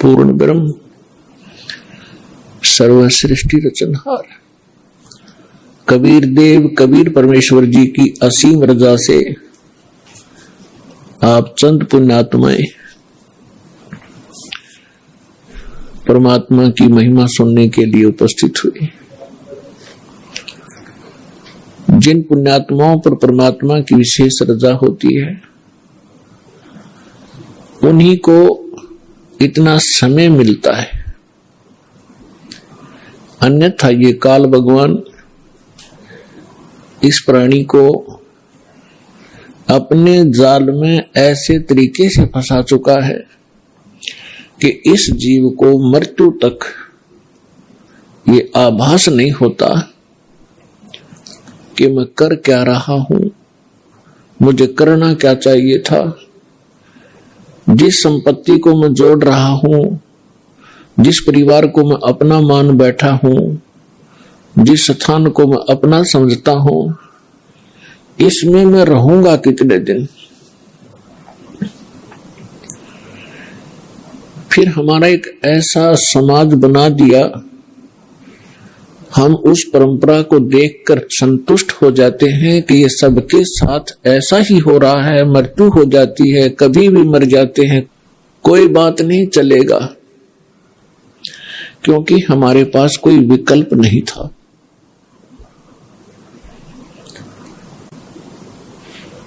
पूर्ण ब्रह्म, सर्व सृष्टि रचनहार कबीर देव कबीर परमेश्वर जी की असीम रजा से आप चंद पुण्यात्माएं परमात्मा की महिमा सुनने के लिए उपस्थित हुए। जिन पुण्यात्माओं पर परमात्मा की विशेष रजा होती है उन्हीं को इतना समय मिलता है, अन्यथा ये काल भगवान इस प्राणी को अपने जाल में ऐसे तरीके से फंसा चुका है कि इस जीव को मृत्यु तक ये आभास नहीं होता कि मैं कर क्या रहा हूं, मुझे करना क्या चाहिए था। जिस संपत्ति को मैं जोड़ रहा हूं, जिस परिवार को मैं अपना मान बैठा हूं, जिस स्थान को मैं अपना समझता हूं, इसमें मैं रहूंगा कितने दिन। फिर हमारा एक ऐसा समाज बना दिया, हम उस परंपरा को देखकर संतुष्ट हो जाते हैं कि ये सबके साथ ऐसा ही हो रहा है, मृत्यु हो जाती है, कभी भी मर जाते हैं, कोई बात नहीं, चलेगा, क्योंकि हमारे पास कोई विकल्प नहीं था।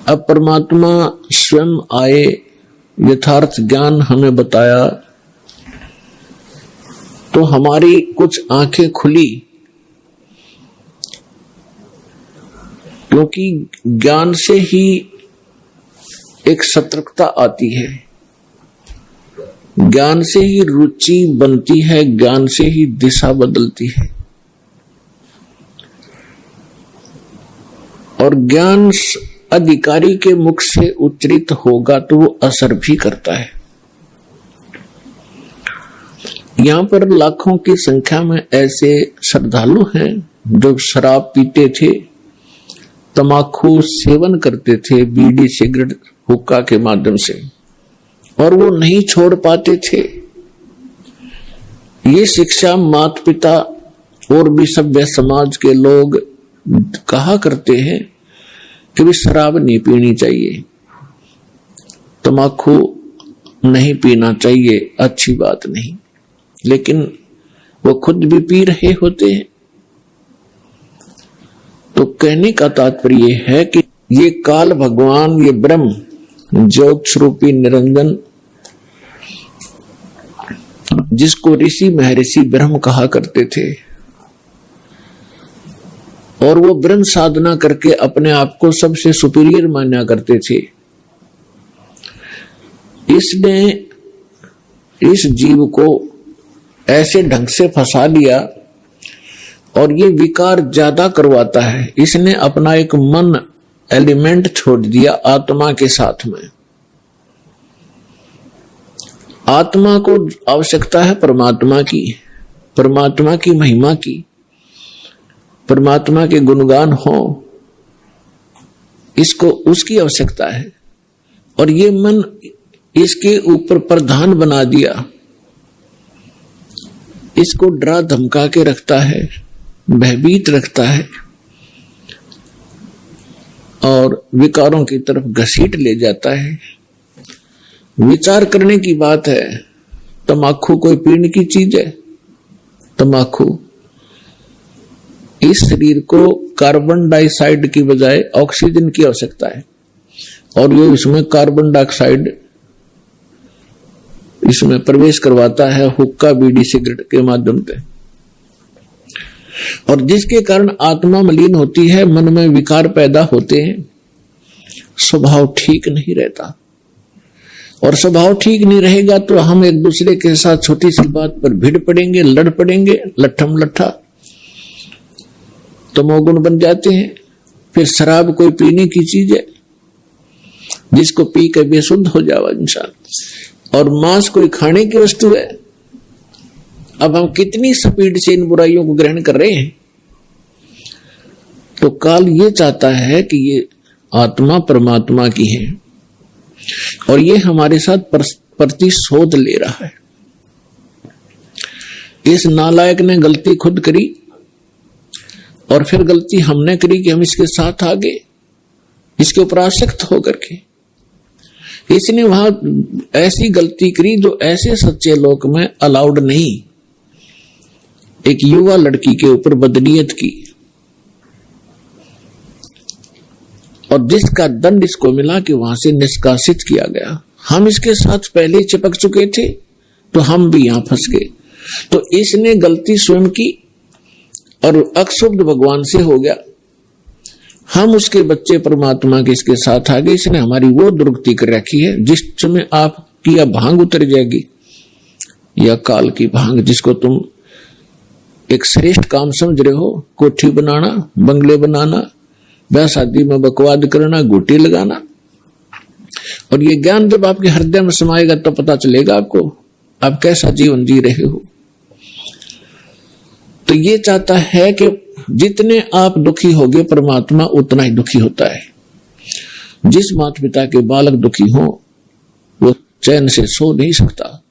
अब परमात्मा स्वयं आए, यथार्थ ज्ञान हमें बताया, तो हमारी कुछ आंखें खुली, क्योंकि ज्ञान से ही एक सतर्कता आती है, ज्ञान से ही रुचि बनती है, ज्ञान से ही दिशा बदलती है। और ज्ञान अधिकारी के मुख से उच्चरित होगा तो वो असर भी करता है। यहाँ पर लाखों की संख्या में ऐसे श्रद्धालु हैं जो शराब पीते थे, तमाकू सेवन करते थे, बीड़ी सिगरेट हुक्का के माध्यम से, और वो नहीं छोड़ पाते थे। ये शिक्षा माता पिता और भी सभ्य समाज के लोग कहा करते हैं कि भी शराब नहीं पीनी चाहिए, तमाकू नहीं पीना चाहिए, अच्छी बात नहीं, लेकिन वो खुद भी पी रहे होते हैं। तो कहने का तात्पर्य है कि ये काल भगवान, ये ब्रह्म ज्योत स्वरूपी निरंजन, जिसको ऋषि महर्षि ब्रह्म कहा करते थे, और वो ब्रह्म साधना करके अपने आप को सबसे सुपीरियर माना करते थे, इसने इस जीव को ऐसे ढंग से फंसा लिया और ये विकार ज्यादा करवाता है। इसने अपना एक मन एलिमेंट छोड़ दिया आत्मा के साथ में। आत्मा को आवश्यकता है परमात्मा की, परमात्मा की महिमा की, परमात्मा के गुणगान हो, इसको उसकी आवश्यकता है। और ये मन इसके ऊपर प्रधान बना दिया, इसको डरा धमका के रखता है, भयभीत रखता है और विकारों की तरफ घसीट ले जाता है। विचार करने की बात है, तमाकू कोई पीने की चीज है? तमाकू इस शरीर को कार्बन डाइऑक्साइड की बजाय ऑक्सीजन की आवश्यकता है, और ये इसमें कार्बन डाइऑक्साइड इसमें प्रवेश करवाता है हुक्का बीड़ी सिगरेट के माध्यम से, और जिसके कारण आत्मा मलिन होती है, मन में विकार पैदा होते हैं, स्वभाव ठीक नहीं रहता। और स्वभाव ठीक नहीं रहेगा तो हम एक दूसरे के साथ छोटी सी बात पर भिड़ पड़ेंगे, लड़ पड़ेंगे, लट्ठम लट्ठा, तमोगुण बन जाते हैं। फिर शराब कोई पीने की चीज है जिसको पी के बेसुध हो जावा इंसान, और मांस कोई खाने की वस्तु है। अब हम कितनी स्पीड से इन बुराइयों को ग्रहण कर रहे हैं। तो काल ये चाहता है कि ये आत्मा परमात्मा की है और ये हमारे साथ प्रतिशोध ले रहा है। इस नालायक ने गलती खुद करी और फिर गलती हमने करी कि हम इसके साथ आ गए, इसके ऊपर आसक्त होकर के। इसने वहां ऐसी गलती करी जो ऐसे सच्चे लोक में अलाउड नहीं। एक युवा लड़की के ऊपर बदनीयत की और जिसका दंड इसको मिला कि वहां से निष्कासित किया गया। हम इसके साथ पहले ही चिपक चुके थे तो हम भी यहां फंस गए। तो इसने गलती स्वयं की और अक्षुब्ध भगवान से हो गया। हम उसके बच्चे परमात्मा के इसके साथ आ गए। इसने हमारी वो दुर्गति कर रखी है जिस समय आपकी या भांग उतर जाएगी या काल की भांग, जिसको तुम एक श्रेष्ठ काम समझ रहे हो, कोठी बनाना, बंगले बनाना, ब्याह शादी में बकवाद करना, गोटी लगाना, और ये ज्ञान जब आपके हृदय में समाएगा तो पता चलेगा आपको आप कैसा जीवन जी रहे हो। तो ये चाहता है कि जितने आप दुखी होगे परमात्मा उतना ही दुखी होता है। जिस माता पिता के बालक दुखी हो वो चैन से सो नहीं सकता,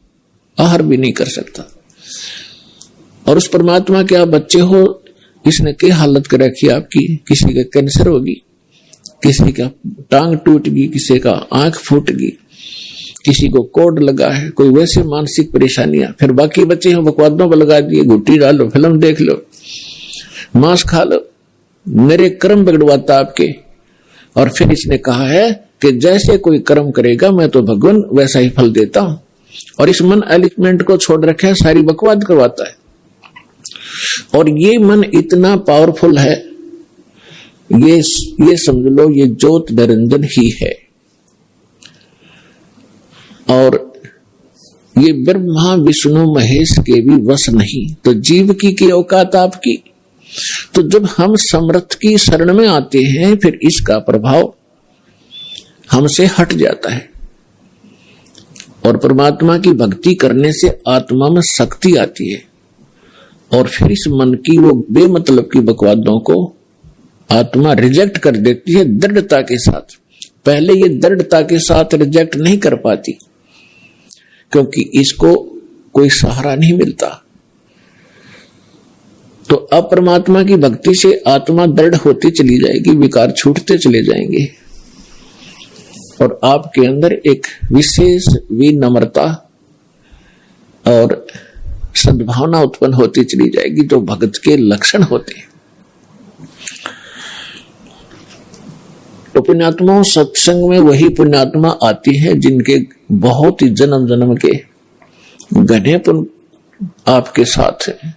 आहार भी नहीं कर सकता। और उस परमात्मा के आप बच्चे हो, इसने क्या हालत कर रखी आपकी। किसी का कैंसर होगी, किसी का टांग टूट गई, किसी का आंख फूट गई, किसी को कोड लगा है, कोई वैसे मानसिक परेशानियां। फिर बाकी बच्चे हैं बकवादों पर लगा दिए, घुट्टी डालो, फिल्म देख लो, मांस खा लो, मेरे कर्म बिगड़वाता आपके। और फिर इसने कहा है कि जैसे कोई कर्म करेगा मैं तो भगवान वैसा ही फल देता हूं। और इस मन एलिमेंट को छोड़ रखे है, सारी बकवाद करवाता है। और ये मन इतना पावरफुल है, ये समझ लो ये ज्योत निरंजन ही है। और ये ब्रह्मा विष्णु महेश के भी वश नहीं। तो जीव की औकात आपकी। तो जब हम समर्थ की शरण में आते हैं फिर इसका प्रभाव हमसे हट जाता है और परमात्मा की भक्ति करने से आत्मा में शक्ति आती है। और फिर इस मन की वो बेमतलब की बकवादों को आत्मा रिजेक्ट कर देती है दृढ़ता के साथ। पहले ये दृढ़ता के साथ रिजेक्ट नहीं कर पाती क्योंकि इसको कोई सहारा नहीं मिलता। तो अब परमात्मा की भक्ति से आत्मा दृढ़ होती चली जाएगी, विकार छूटते चले जाएंगे और आपके अंदर एक विशेष विनम्रता और सद्भावना उत्पन्न होती चली जाएगी जो भक्त के लक्षण होते हैं। तो पुण्यात्माओं, सत्संग में वही पुण्यात्मा आती है जिनके बहुत ही जन्म जन्म के घने पुण्य आपके साथ है।